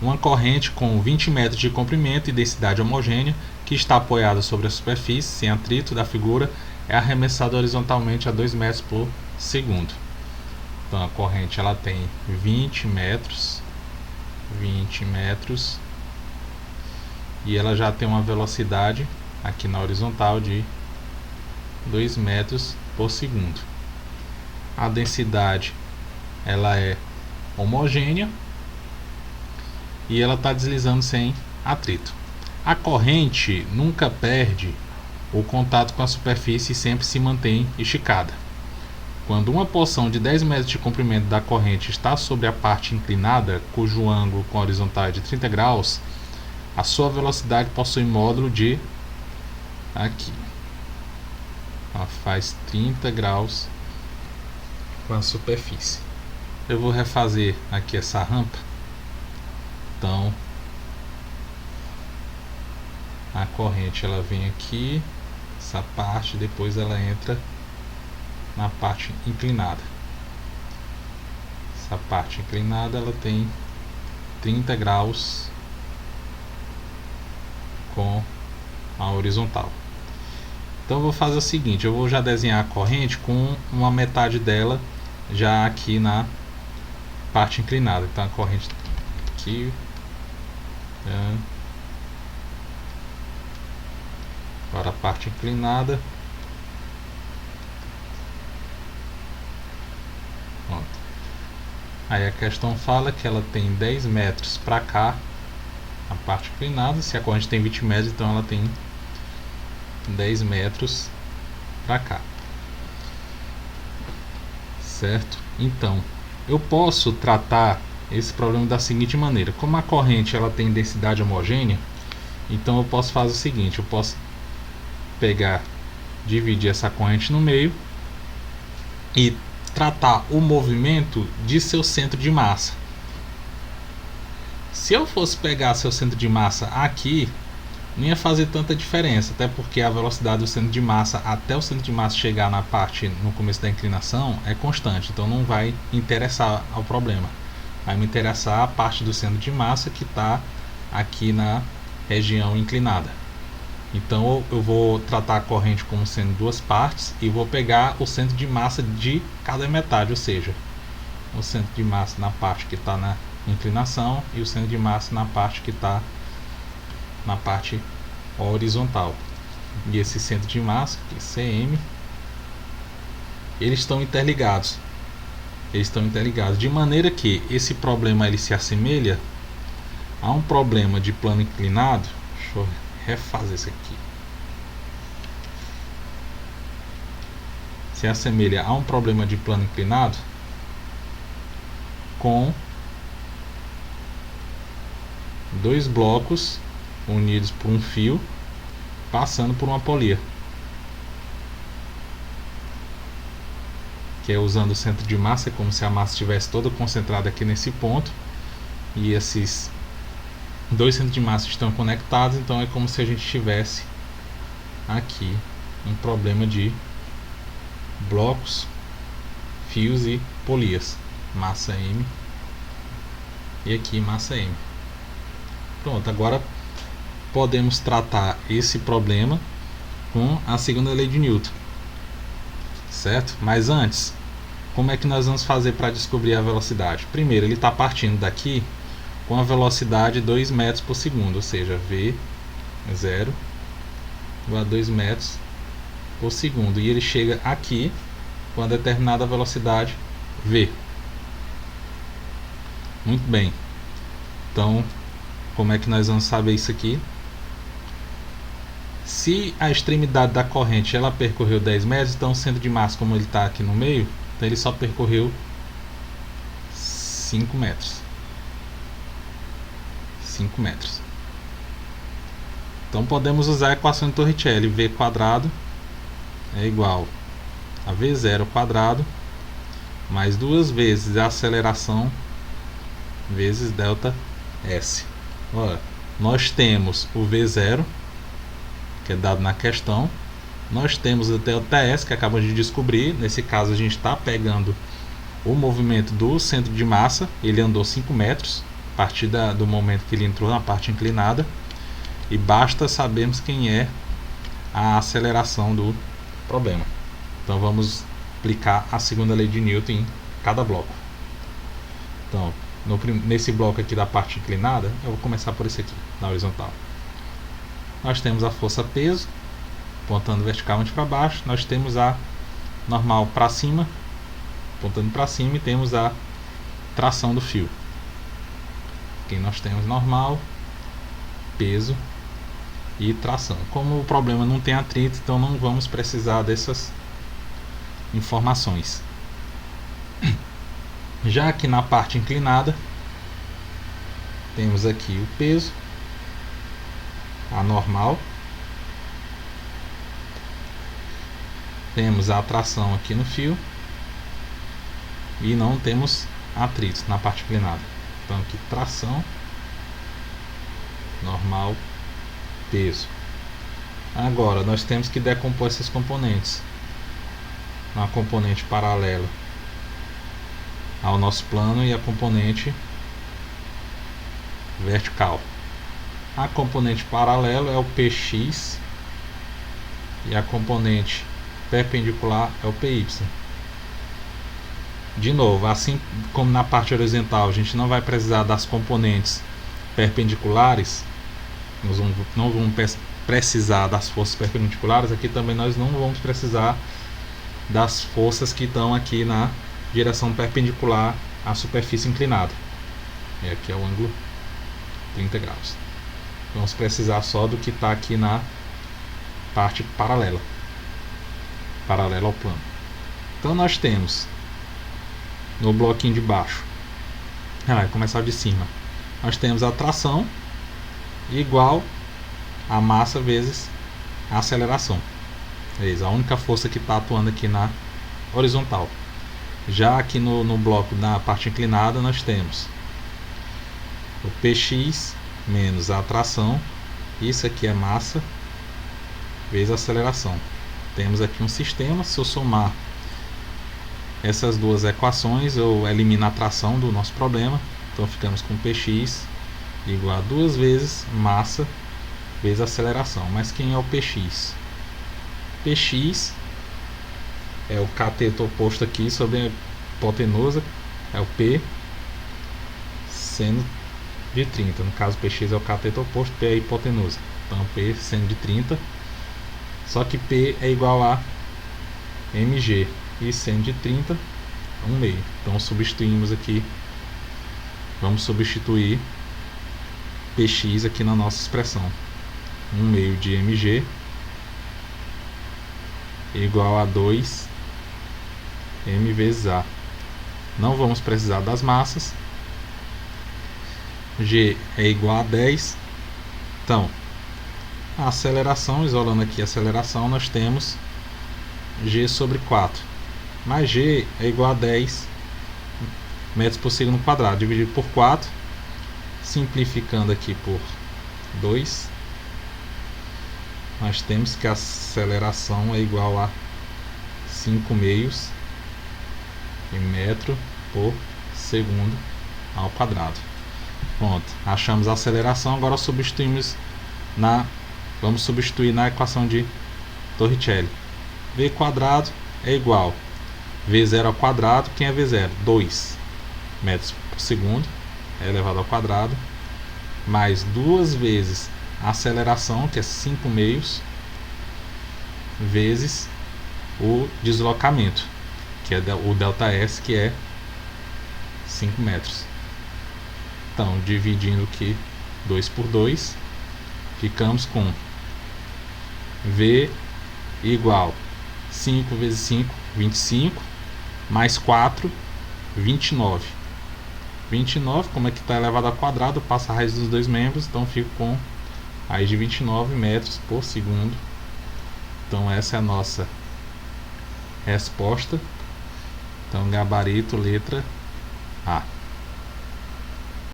Uma corrente com 20 metros de comprimento e densidade homogênea, que está apoiada sobre a superfície, sem atrito da figura, é arremessada horizontalmente a 2 metros por segundo. Então a corrente ela tem 20 metros, e ela já tem uma velocidade aqui na horizontal de 2 metros por segundo. A densidade ela é homogênea e ela está deslizando sem atrito. A corrente nunca perde o contato com a superfície e sempre se mantém esticada. Quando uma porção de 10 metros de comprimento da corrente está sobre a parte inclinada, cujo ângulo com a horizontal é de 30 graus, a sua velocidade possui módulo de aqui. Ela faz 30 graus com a superfície. Eu vou refazer aqui essa rampa. Então a corrente ela vem aqui, essa parte, depois ela entra na parte inclinada. Essa parte inclinada ela tem 30 graus com a horizontal. Então eu vou fazer o seguinte, eu vou já desenhar a corrente com uma metade dela já aqui na parte inclinada. Então a corrente aqui, agora a parte inclinada. Pronto. Aí a questão fala que ela tem 10 metros para cá, a parte inclinada. Se a corrente tem 20 metros, então ela tem 10 metros para cá, certo? Então eu posso tratar esse problema da seguinte maneira: como a corrente ela tem densidade homogênea, então eu posso fazer o seguinte, eu posso pegar, dividir essa corrente no meio e tratar o movimento de seu centro de massa. Se eu fosse pegar seu centro de massa aqui, não ia fazer tanta diferença, até porque a velocidade do centro de massa até o centro de massa chegar na parte no começo da inclinação é constante, então não vai interessar ao problema. Vai me interessar a parte do centro de massa que está aqui na região inclinada. Então eu vou tratar a corrente como sendo duas partes e vou pegar o centro de massa de cada metade, ou seja, o centro de massa na parte que está na inclinação e o centro de massa na parte que está na parte horizontal. E esse centro de massa, que é CM, eles estão interligados. De maneira que esse problema ele se assemelha a um problema de plano inclinado. Deixa eu refazer isso aqui. Se assemelha a um problema de plano inclinado com dois blocos unidos por um fio passando por uma polia, que é usando o centro de massa, é como se a massa estivesse toda concentrada aqui nesse ponto, e esses dois centros de massa estão conectados, então é como se a gente tivesse aqui um problema de blocos, fios e polias, massa M e aqui massa M. Pronto, agora podemos tratar esse problema com a segunda lei de Newton, certo? Mas antes, como é que nós vamos fazer para descobrir a velocidade? Primeiro, ele está partindo daqui com a velocidade 2 metros por segundo, ou seja, V0 igual a 2 metros por segundo, e ele chega aqui com a determinada velocidade V. Muito bem, então como é que nós vamos saber isso aqui? Se a extremidade da corrente ela percorreu 10 metros, então o centro de massa, como ele está aqui no meio, então ele só percorreu 5 metros. 5 metros. Então podemos usar a equação de Torricelli. V quadrado é igual a V0 quadrado mais 2 vezes a aceleração vezes delta S. Olha, nós temos o V0, que é dado na questão. Nós temos o delta S, que acabamos de descobrir. Nesse caso a gente está pegando o movimento do centro de massa. Ele andou 5 metros. a partir do momento que ele entrou na parte inclinada, e basta sabermos quem é a aceleração do problema. Então vamos aplicar a segunda lei de Newton em cada bloco. Então, nesse bloco aqui da parte inclinada, eu vou começar por esse aqui, na horizontal. Nós temos a força peso, apontando verticalmente para baixo. Nós temos a normal para cima, apontando para cima, e temos a tração do fio. Aqui nós temos normal, peso e tração. Como o problema não tem atrito, então não vamos precisar dessas informações. Já aqui na parte inclinada, temos aqui o peso, a normal, temos a tração aqui no fio e não temos atrito na parte inclinada. Então aqui tração, normal, peso. Agora nós temos que decompor esses componentes. Uma componente paralela ao nosso plano e a componente vertical. A componente paralela é o Px e a componente perpendicular é o Py. De novo, assim como na parte horizontal a gente não vai precisar das componentes perpendiculares, nós não vamos precisar das forças perpendiculares, aqui também nós não vamos precisar das forças que estão aqui na direção perpendicular à superfície inclinada. E aqui é o ângulo 30 graus. Vamos precisar só do que está aqui na parte paralela ao plano. Então nós temos no bloquinho de baixo, vai começar de cima, nós temos a tração igual a massa vezes a aceleração. A única força que está atuando aqui na horizontal. Já aqui no bloco na parte inclinada nós temos o Px menos a tração, isso aqui é massa vezes a aceleração. Temos aqui um sistema. Se eu somar essas duas equações, eu elimino a tração do nosso problema. Então ficamos com Px igual a 2 vezes massa vezes a aceleração. Mas quem é o Px? Px é o cateto oposto aqui sobre a hipotenusa, é o P seno de 30. No caso, Px é o cateto oposto, P é a hipotenusa. Então P seno de 30. Só que P é igual a mg e seno de 30 é 1 meio. Então substituímos aqui, vamos substituir Px aqui na nossa expressão. 1 meio de mg igual a 2 m vezes a. Não vamos precisar das massas. G é igual a 10. Então, a aceleração, isolando aqui a aceleração, nós temos G sobre 4. Mas G é igual a 10 metros por segundo quadrado, dividido por 4. Simplificando aqui por 2, nós temos que a aceleração é igual a 5 meios em metro por segundo ao quadrado. Pronto, achamos a aceleração. Agora vamos substituir na equação de Torricelli. V quadrado é igual V0 ao quadrado. Quem é V0? 2 metros por segundo elevado ao quadrado, mais 2 vezes a aceleração, que é 5 meios, vezes o deslocamento, que é o ΔS, que é 5 metros. Então, dividindo aqui 2 por 2, ficamos com V igual 5 vezes 5, 25, mais 4, 29. 29, como é que está elevado ao quadrado, passa a raiz dos dois membros, então fico com raiz de 29 metros por segundo. Então essa é a nossa resposta. Então gabarito, letra A.